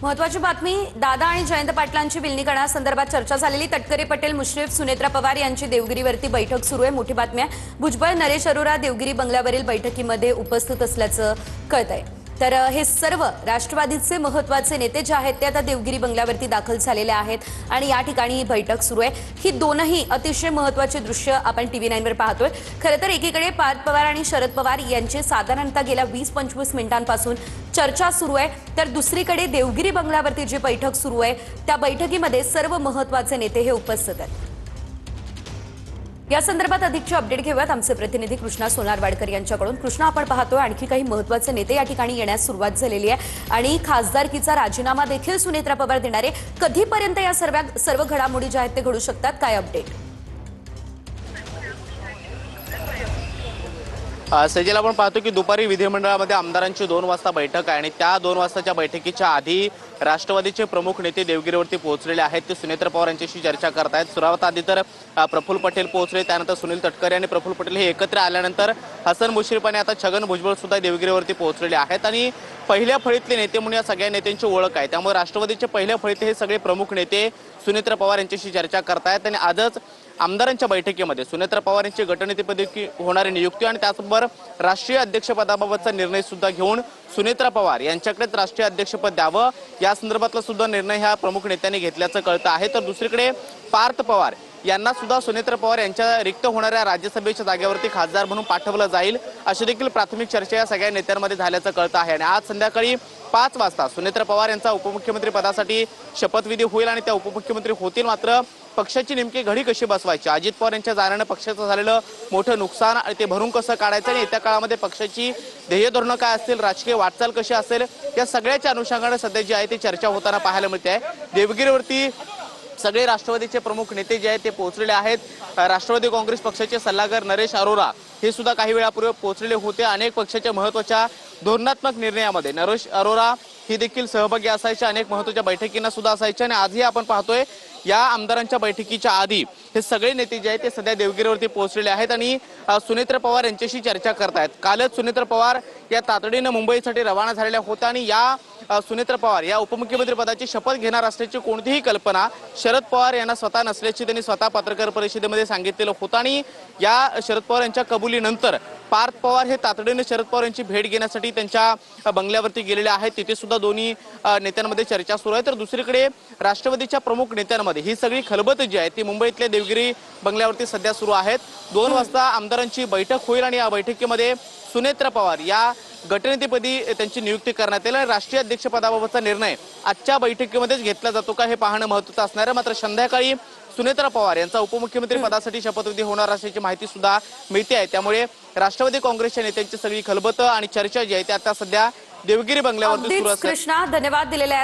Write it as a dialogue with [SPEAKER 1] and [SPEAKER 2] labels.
[SPEAKER 1] महत्वाची बातमी, दादा आणि जयंत पाटलांची विलीनीकरणासंदर्भात चर्चा झालेली. तटकरे पटेल, मुश्रीफ, सुनेत्रा पवार यांची देवगिरीवरती बैठक सुरू आहे. मोठी बातमी आहे. भुजबळ, नरेश अरोरा देवगिरी बंगल्यावरील बैठकीमध्ये उपस्थित असल्याचं कळतंय. तर हे सर्व राष्ट्रवादीचे महत्वाचे नेते जे आहेत ते आता देवगिरी बंगल्यावरती दाखल झालेले आहेत आणि या ठिकाणी ही बैठक सुरू आहे. ही दोनही अतिशय महत्वाची दृश्य आपण TV9 वर पाहतोय. खरं तर एकीकडे पार्थ पवार आणि शरद पवार यांचे साधारणतः गेल्या 20-25 मिनिटांपासून चर्चा सुरू आहे, तर दुसरीकडे देवगिरी बंगल्यावरती जी बैठक सुरू आहे त्या बैठकीमध्ये सर्व महत्वाचे नेते हे उपस्थित आहेत. या संदर्भात अधिकची अपडेट घेऊयात आमचे प्रतिनिधी कृष्णा सोनारवाडकर यांच्याकडून. कृष्णा, आपण पाहतोय आणखी काही महत्वाचे नेते या ठिकाणी येण्यास सुरुवात झालेली आहे आणि खासदारकीचा राजीनामा देखील सुनेत्रा पवार देणार आहे. कधीपर्यंत या सर्व घडामोडी ज्या आहेत ते घडू शकतात, काय अपडेट?
[SPEAKER 2] सजेल, आपण पाहतो की दुपारी विधिमंडळामध्ये आमदारांची 2 वाजता बैठक आहे आणि त्या 2 वाजताच्या बैठकीच्या आधी राष्ट्रवादीचे प्रमुख नेते देवगिरीवरती पोहोचलेले आहेत. ते सुनेत्रा पवार यांच्याशी चर्चा करत आहेत. सुरुवात आधी तर प्रफुल्ल पटेल पोहोचले, त्यानंतर सुनील तटकरे आणि प्रफुल्ल पटेल हे एकत्र आल्यानंतर हसन मुश्रीफ आणि आता छगन भुजबळ सुद्धा देवगिरीवरती पोहोचलेले आहेत आणि पहिल्या फळीतले नेते म्हणून या सगळ्या नेत्यांची ओळख आहे. त्यामुळे राष्ट्रवादीचे पहिल्या फळीतले हे सगळे प्रमुख नेते सुनेत्रा पवार यांच्याशी चर्चा करतायत आणि आजच आमदारांच्या बैठकीमध्ये सुनेत्रा पवार यांची गटनेतेपदी होणारी नियुक्ती आणि त्याचबरोबर राष्ट्रीय अध्यक्षपदाबाबतचा निर्णय सुद्धा घेऊन सुनेत्रा पवार यांच्याकडेच राष्ट्रीय अध्यक्षपद द्यावं या संदर्भातला सुद्धा निर्णय ह्या प्रमुख नेत्यांनी घेतल्याचं कळतं आहे. तर दुसरीकडे पार्थ पवार यांना सुद्धा सुनेत्रा पवार यांच्या रिक्त होणाऱ्या राज्यसभेच्या जागेवरती खासदार म्हणून पाठवलं जाईल अशी देखील प्राथमिक चर्चा या सगळ्या नेत्यांमध्ये झाल्याचं कळतं आहे. आणि आज संध्याकाळी 5 वाजता सुनेत्रा पवार यांचा उपमुख्यमंत्री पदासाठी शपथविधी होईल आणि त्या उपमुख्यमंत्री होतील. मात्र पक्षाची नेमकी घडी कशी बसवायची, अजित पवार यांच्या जाण्यानं पक्षाचं झालेलं मोठं नुकसान ते भरून कसं काढायचं आणि येत्या काळामध्ये पक्षाची ध्येय धोरणं काय असतील, राजकीय वाटचाल कशी असेल, या सगळ्याच्या अनुषंगाने सध्या जी आहे ती चर्चा होताना पाहायला मिळते आहे. देवगिरीवरती सगळे राष्ट्रवादीचे प्रमुख नेते जे आहेत ते पोहोचलेले आहेत. राष्ट्रवादी काँग्रेस पक्षाचे सल्लागार नरेश अरोरा हे सुद्धा काही वेळापूर्वी पोहोचलेले होते. अनेक पक्षाच्या महत्त्वाच्या धोरणात्मक निर्णयामध्ये नरेश अरोरा ही देखील सहभागी असायचे, अनेक महत्त्वाच्या बैठकींना सुद्धा असायचे आणि आजही आपण पाहतोय या आमदारांच्या बैठकीच्या आधी हे सगळे नेते जे आहेत ते सध्या देवगिरीवरती पोहोचलेले आहेत आणि सुनेत्रा पवार यांच्याशी चर्चा करतायत. कालच सुनेत्रा पवार या तातडीनं मुंबईसाठी रवाना झालेल्या होत्या आणि या सुनेत्रा पवार या उपमुख्यमंत्री पदाची शपथ घेणार असल्याची कोणतीही कल्पना शरद पवार यांना स्वतः नसल्याची त्यांनी स्वतः पत्रकार परिषदेमध्ये सांगितलेलं होतं आणि या शरद पवार यांच्या कबुलीनंतर पार्थ पवार हे तातडीने शरद पवार यांची भेट घेण्यासाठी त्यांच्या बंगल्यावरती गेलेले आहेत. तिथे सुद्धा दोन्ही नेत्यांमध्ये चर्चा सुरू आहे. तर दुसरीकडे राष्ट्रवादीच्या प्रमुख नेत्यांमध्ये ही सगळी खलबत जी आहे ती मुंबईतल्या देवगिरी बंगल्यावरती सध्या सुरू आहेत. 2 वाजता आमदारांची बैठक होईल आणि या बैठकीमध्ये सुनेत्रा पवार या गटनेतेपदी त्यांची नियुक्ती करण्यात येईल आणि राष्ट्रीय अध्यक्षपदाबाबतचा निर्णय आजच्या बैठकीमध्येच घेतला जातो का हे पाहणं महत्त्वाचं असणार आहे. मात्र संध्याकाळी सुनेत्रा पवार यांचा उपमुख्यमंत्री पदासाठी शपथविधी होणार असल्याची माहिती सुद्धा मिळते आहे. त्यामुळे राष्ट्रवादी काँग्रेसच्या नेत्यांची सगळी खलबत आणि चर्चा जी आहे ती आता सध्या देवगिरी बंगल्यावरती सुरू असते.
[SPEAKER 1] कृष्णा, धन्यवाद दिलेले